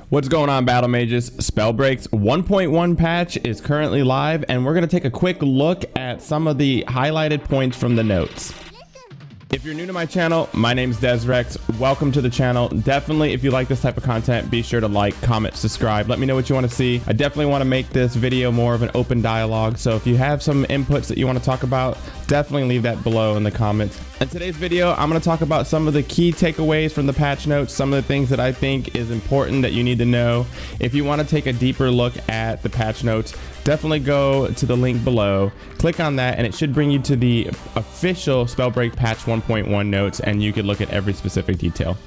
What's going on, Battle Mages? Spellbreak's 1.1 patch is currently live, and we're going to take a quick look at some of the highlighted points from the notes. If you're new to my channel, my name's Desrex. Welcome to the channel. Definitely, if you like this type of content, be sure to like, comment, subscribe. Let me know what you want to see. I definitely want to make this video more of an open dialogue. So if you have some inputs that you want to talk about, definitely leave that below in the comments. In today's video, I'm going to talk about some of the key takeaways from the patch notes, some of the things that I think is important that you need to know. If you want to take a deeper look at the patch notes, definitely go to the link below, click on that, and it should bring you to the official Spellbreak patch 1.1 notes, and you can look at every specific detail.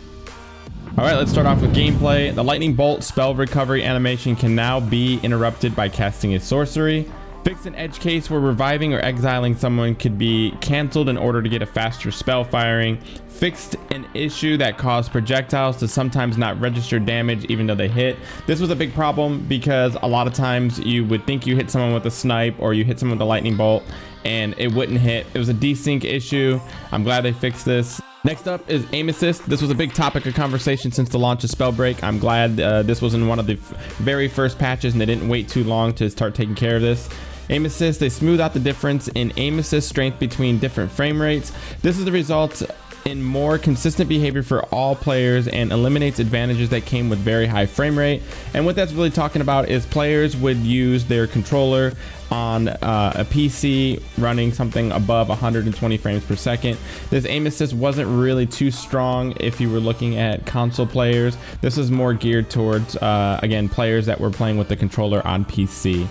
All right, let's start off with gameplay. The lightning bolt spell recovery animation can now be interrupted by casting a sorcery. Fix an edge case where reviving or exiling someone could be canceled in order to get a faster spell firing. Fixed an issue that caused projectiles to sometimes not register damage even though they hit. This was a big problem because a lot of times you would think you hit someone with a snipe or you hit someone with a lightning bolt and it wouldn't hit. It was a desync issue. I'm glad they fixed this. Next up is aim assist. This was a big topic of conversation since the launch of Spellbreak. I'm glad this was in one of the very first patches and they didn't wait too long to start taking care of this. Aim assist, they smooth out the difference in aim assist strength between different frame rates. This is the result in more consistent behavior for all players and eliminates advantages that came with very high frame rate. And what that's really talking about is players would use their controller on a PC running something above 120 frames per second. This aim assist wasn't really too strong if you were looking at console players. This is more geared towards, again, players that were playing with the controller on PC.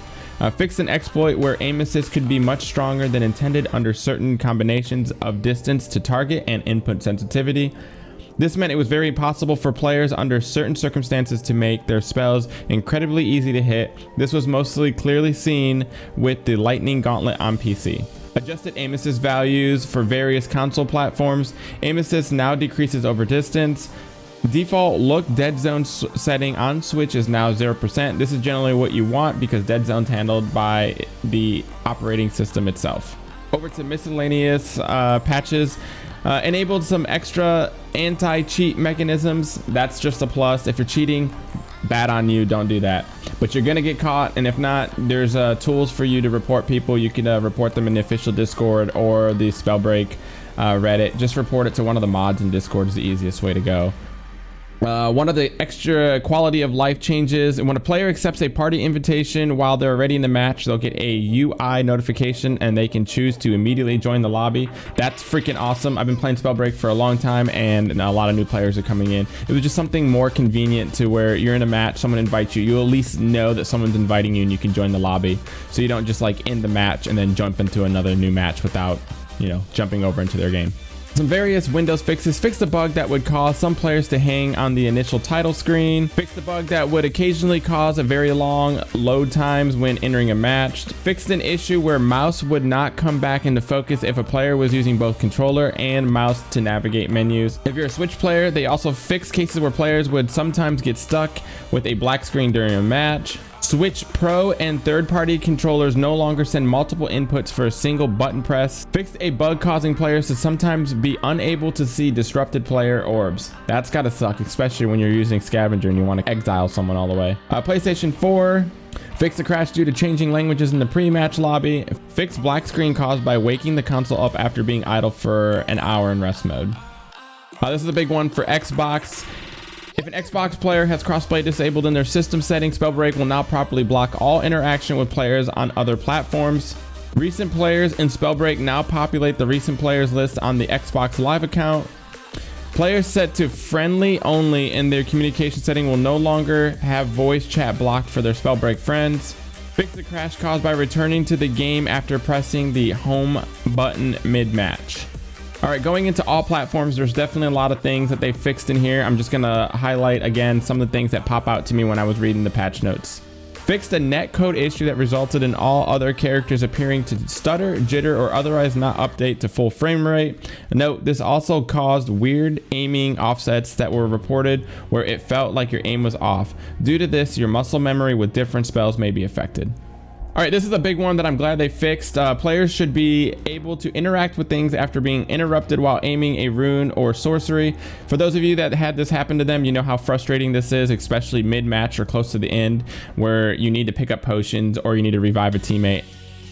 Fixed an exploit where aim assist could be much stronger than intended under certain combinations of distance to target and input sensitivity. This meant it was very possible for players under certain circumstances to make their spells incredibly easy to hit. This was mostly clearly seen with the Lightning Gauntlet on PC. Adjusted aim assist values for various console platforms. Aim assist now decreases over distance. Default look dead zone setting on Switch is now 0%. This is generally what you want because dead zone's handled by the operating system itself. Over to miscellaneous patches. Enabled some extra anti-cheat mechanisms. That's just a plus. If you're cheating, bad on you, don't do that. But you're gonna get caught, and if not, there's tools for you to report people. You can report them in the official Discord or the Spellbreak Reddit. Just report it to one of the mods in Discord is the easiest way to go. One of the extra quality of life changes, when a player accepts a party invitation while they're already in the match, they'll get a UI notification and they can choose to immediately join the lobby. That's freaking awesome. I've been playing Spellbreak for a long time and a lot of new players are coming in. It was just something more convenient to where you're in a match, someone invites you, you at least know that someone's inviting you and you can join the lobby. So you don't just like end the match and then jump into another new match without, you know, jumping over into their game. Some various Windows fixes. Fixed a bug that would cause some players to hang on the initial title screen. Fixed a bug that would occasionally cause a very long load times when entering a match. Fixed an issue where mouse would not come back into focus if a player was using both controller and mouse to navigate menus. If you're a Switch player, they also fixed cases where players would sometimes get stuck with a black screen during a match. Switch Pro and third-party controllers no longer send multiple inputs for a single button press. Fixed a bug causing players to sometimes be unable to see disrupted player orbs. That's gotta suck, especially when you're using Scavenger and you want to exile someone all the way. PlayStation 4 fixed a crash due to changing languages in the pre-match lobby. Fixed black screen caused by waking the console up after being idle for an hour in rest mode. This is a big one for Xbox. If an Xbox player has crossplay disabled in their system settings, Spellbreak will now properly block all interaction with players on other platforms. Recent players in Spellbreak now populate the recent players list on the Xbox Live account. Players set to friendly only in their communication setting will no longer have voice chat blocked for their Spellbreak friends. Fix the crash caused by returning to the game after pressing the home button mid-match. All right, going into all platforms, there's definitely a lot of things that they fixed in here. I'm just gonna highlight again some of the things that pop out to me when I was reading the patch notes. Fixed a netcode issue that resulted in all other characters appearing to stutter, jitter, or otherwise not update to full frame rate. Note, this also caused weird aiming offsets that were reported where it felt like your aim was off. Due to this, your muscle memory with different spells may be affected. All right, this is a big one that I'm glad they fixed. Players should be able to interact with things after being interrupted while aiming a rune or sorcery. For those of you that had this happen to them, you know how frustrating this is, especially mid-match or close to the end, where you need to pick up potions or you need to revive a teammate.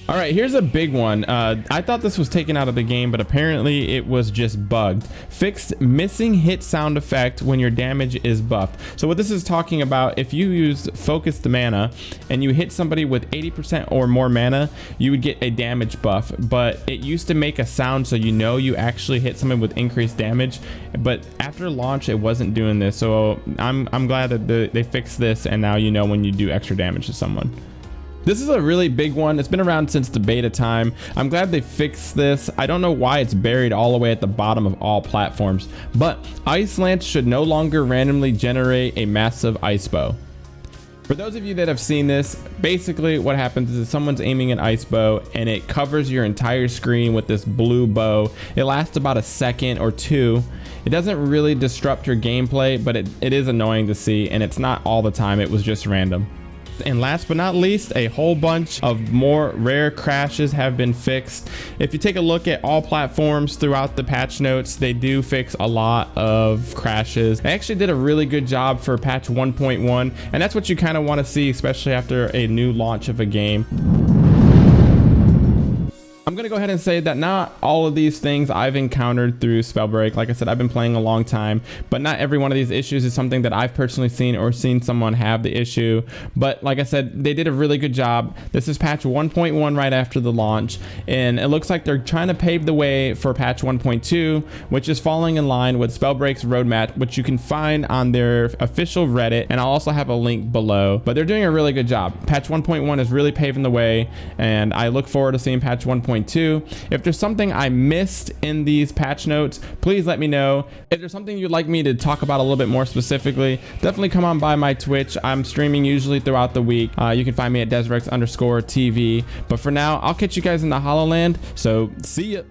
All right, here's a big one. I thought this was taken out of the game, but apparently it was just bugged. Fixed missing hit sound effect when your damage is buffed. So what this is talking about, if you use focused mana and you hit somebody with 80% or more mana, you would get a damage buff, but it used to make a sound so you know you actually hit someone with increased damage, but after launch it wasn't doing this. So I'm glad that they fixed this, and now you know when you do extra damage to someone. This is a really big one. It's been around since the beta time. I'm glad they fixed this. I don't know why it's buried all the way at the bottom of all platforms, but Ice Lance should no longer randomly generate a massive ice bow. For those of you that have seen this, basically what happens is someone's aiming an ice bow and it covers your entire screen with this blue bow. It lasts about a second or two. It doesn't really disrupt your gameplay, but it is annoying to see, and it's not all the time. It was just random. And last but not least, a whole bunch of more rare crashes have been fixed. If you take a look at all platforms throughout the patch notes, they do fix a lot of crashes. They actually did a really good job for patch 1.1, and that's what you kind of want to see, especially after a new launch of a game. I'm going to go ahead and say that not all of these things I've encountered through Spellbreak. Like I said, I've been playing a long time, but not every one of these issues is something that I've personally seen or seen someone have the issue. But like I said, they did a really good job. This is patch 1.1 right after the launch, and it looks like they're trying to pave the way for patch 1.2, which is falling in line with Spellbreak's roadmap, which you can find on their official Reddit, and I'll also have a link below. But they're doing a really good job. Patch 1.1 is really paving the way, and I look forward to seeing patch 1.2. If there's something I missed in these patch notes, please let me know. If there's something you'd like me to talk about a little bit more specifically, definitely come on by my Twitch. I'm streaming usually throughout the week. You can find me at Desrex_TV. But for now, I'll catch you guys in the HoloLand. So see ya.